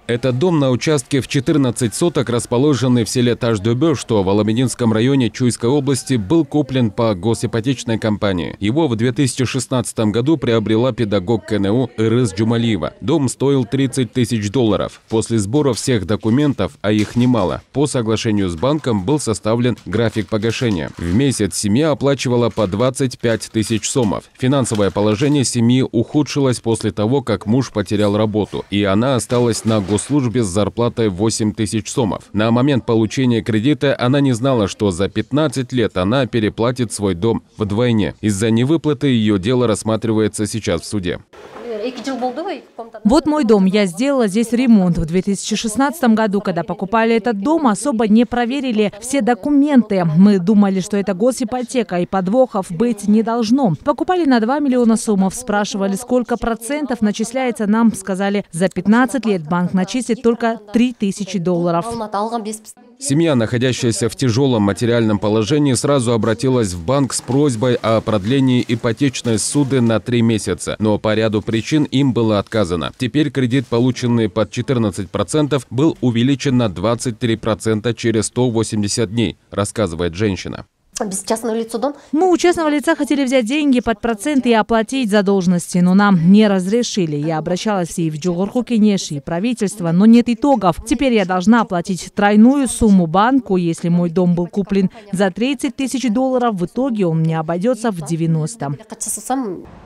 Этот дом на участке в 14 соток, расположенный в селе Таш-Дубё, что в Аламединском районе Чуйской области, был куплен по госипотечной компании. Его в 2016 году приобрела педагог КНУ Ырыс Джумалиева. Дом стоил $30 тысяч. После сбора всех документов, а их немало, по соглашению с банком был составлен график погашения. В месяц семья оплачивала по 25 тысяч сомов. Финансовое положение семьи ухудшилось после того, как муж потерял работу, и она осталась на госслужбе с зарплатой 8 тысяч сомов. На момент получения кредита она не знала, что за 15 лет она переплатит свой дом вдвойне. Из-за невыплаты ее дело рассматривается сейчас в суде. Вот мой дом. Я сделала здесь ремонт. В 2016 году, когда покупали этот дом, особо не проверили все документы. Мы думали, что это госипотека, и подвохов быть не должно. Покупали на 2 миллиона сомов. Спрашивали, сколько процентов начисляется. Нам сказали, за 15 лет банк начислит только $3000. Семья, находящаяся в тяжелом материальном положении, сразу обратилась в банк с просьбой о продлении ипотечной ссуды на 3 месяца, но по ряду причин им было отказано. Теперь кредит, полученный под 14%, был увеличен на 23% через 180 дней, рассказывает женщина. Мы у частного лица хотели взять деньги под проценты и оплатить задолженности, но нам не разрешили. Я обращалась и в Джугурху Кенеш, и правительство, но нет итогов. Теперь я должна оплатить тройную сумму банку. Если мой дом был куплен за $30 тысяч, в итоге он мне обойдется в 90.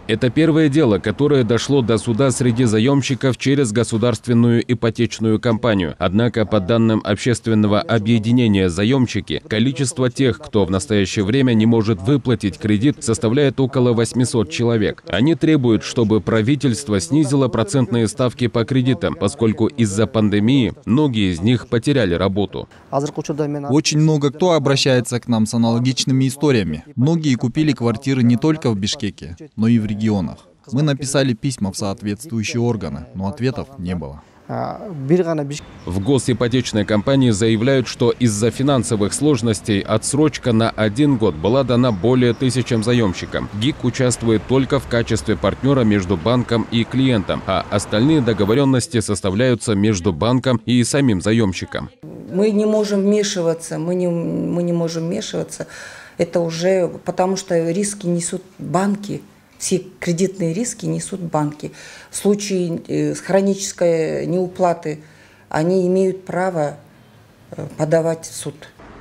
Это первое дело, которое дошло до суда среди заемщиков через государственную ипотечную компанию. Однако, по данным общественного объединения «Заемщики», количество тех, кто в настоящее время не может выплатить кредит, составляет около 800 человек. Они требуют, чтобы правительство снизило процентные ставки по кредитам, поскольку из-за пандемии многие из них потеряли работу. Очень много кто обращается к нам с аналогичными историями. Многие купили квартиры не только в Бишкеке, но и в регионах. Мы написали письма в соответствующие органы, но ответов не было. В госипотечной компании заявляют, что из-за финансовых сложностей отсрочка на 1 год была дана более 1000 заемщикам. ГИК участвует только в качестве партнера между банком и клиентом, а остальные договоренности составляются между банком и самим заемщиком. Мы не можем вмешиваться, мы не можем вмешиваться. Это уже потому, что риски несут банки. Все кредитные риски несут банки. В случае хронической неуплаты они имеют право подавать в суд.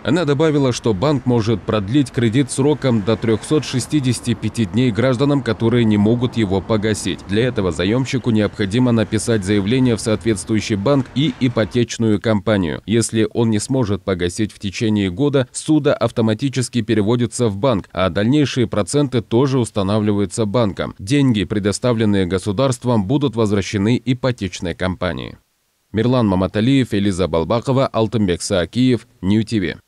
Она добавила, что банк может продлить кредит сроком до 365 дней гражданам, которые не могут его погасить. Для этого заемщику необходимо написать заявление в соответствующий банк и ипотечную компанию. Если он не сможет погасить в течение года, ссуда автоматически переводится в банк, а дальнейшие проценты тоже устанавливаются банком. Деньги, предоставленные государством, будут возвращены ипотечной компании. Мирлан Маматалиев, Элиза Балбакова, Алтынбек Саакиев, Нью ТВ.